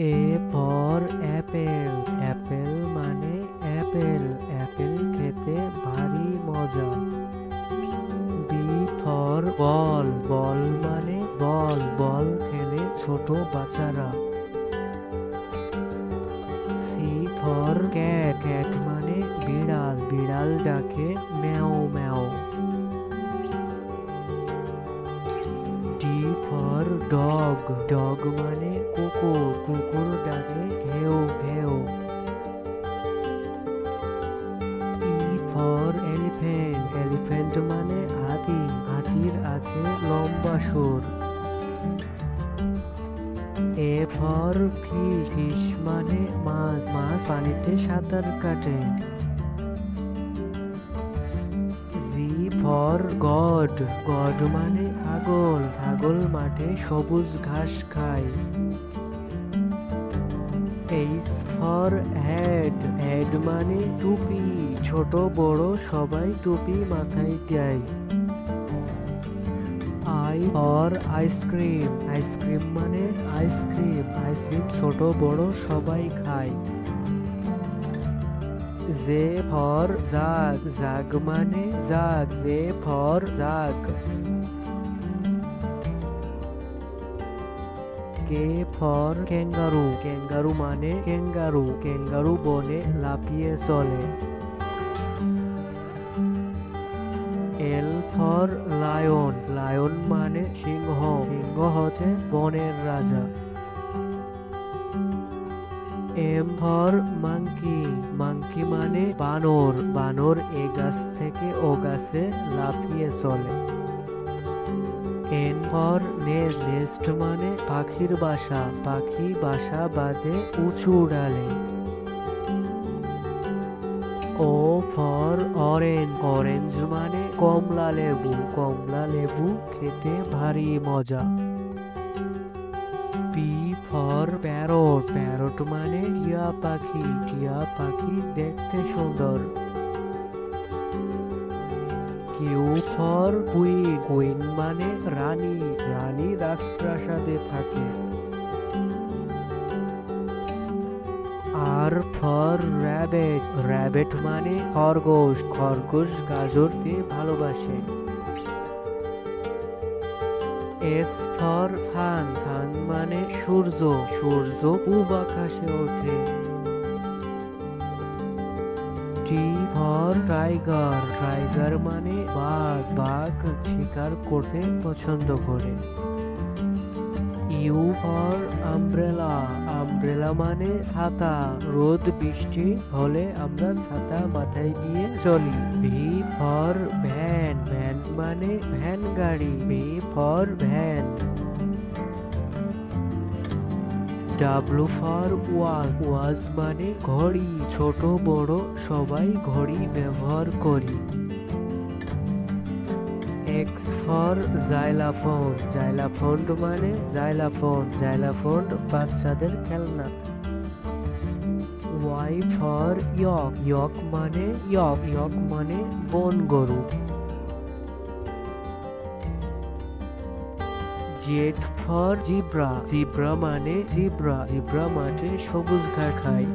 A for Apple, Apple মানে Apple, Apple খেতে ভারী মজা। বি ফর বল, বল মানে বল, বল খেলে ছোট বাচ্চারা। সি ফর ক্যাট, ক্যাট মানে বিড়াল, বিড়াল ডাকে ম্যাও ম্যাও। ডি ফর ডগ, ডগ মানে কুকুর, কুকুর ডাকে ঘেউ ঘেউ। ই ফর এলিফ্যান্ট, এলিফ্যান্ট মানে হাতি, হাতির আছে লম্বা সুর। এ ফর ফিশ, ফিশ মানে মাছ, মাছ পানিতে সাঁতার কাটে। জি ফর গড, গড মানে ছাগল, ছাগল মাঠে সবুজ ঘাস খায়। এইচ ফর হেড, হেড মানে টুপি, ছোট বড় সবাই টুপি মাথায় দেয়। আই ফর আইসক্রিম, আইসক্রিম মানে আইসক্রিম, আইসক্রিম ছোট বড় সবাই খায়। জে ফর জাগ, জাগ মানে jug, J for jug. K for kangaroo, kangaroo মানে ক্যাঙ্গারু, ক্যাঙ্গারু বনে লাফিয়ে চলে। এল ফর লায়ন, লায়ন মানে সিংহ, সিংহ হচ্ছে বনের রাজা। এম ফর মাংকি, মাংকি মানে বানর, বানর এ গাছ থেকে ও গাছে লাফিয়ে চলে। এন ফর নেস্ট, নেস্ট মানে পাখির বাসা, পাখি বাসা বাঁধে উঁচু ডালে। ও ফর অরেঞ্জ, অরেঞ্জ মানে কমলা লেবু, কমলা লেবু খেতে ভারী মজা। পি ফর প্যারট, প্যারট মানে টিয়া পাখি, টিয়া পাখি দেখতে সুন্দর। কিউ ফর কুইন, কুইন মানে রানী, রানী রাজপ্রাসাদে থাকে। আর ফর র্যাবেট, র্যাবেট মানে খরগোশ, খরগোশ গাজরকে ভালোবাসে। এস ফর সান, সান মানে সূর্য, সূর্য পূব আকাশে ওঠে। টি ফর টাইগার, টাইগার মানে বাঘ, বাঘ শিকার করতে পছন্দ করে। ইউ ফর আমব্রেলা, আমব্রেলা মানে ছাতা, রোদ বৃষ্টি হলে আমরা ছাতা মাথায় দিয়ে চলি। ভি ফর ভ্যান, ভ্যান মানে ভ্যান গাড়ি, V for van. W for watch, watch মানে ঘড়ি, ছোট বড় সবাই ঘড়ি ব্যবহার করি। এক্স ফর জাইলাফোন, জাইলাফোন মানে জাইলাফোন, জাইলাফোন বাচ্চাদের খেলনা। ওয়াই ফর ইয়ক, ইয়ক মানে ইয়ক, ইয়ক মানে বন গরু। জেড ফর জিব্রা, জিব্রা মানে জিব্রা, জিব্রা মাঠে সবুজ ঘাস খায়।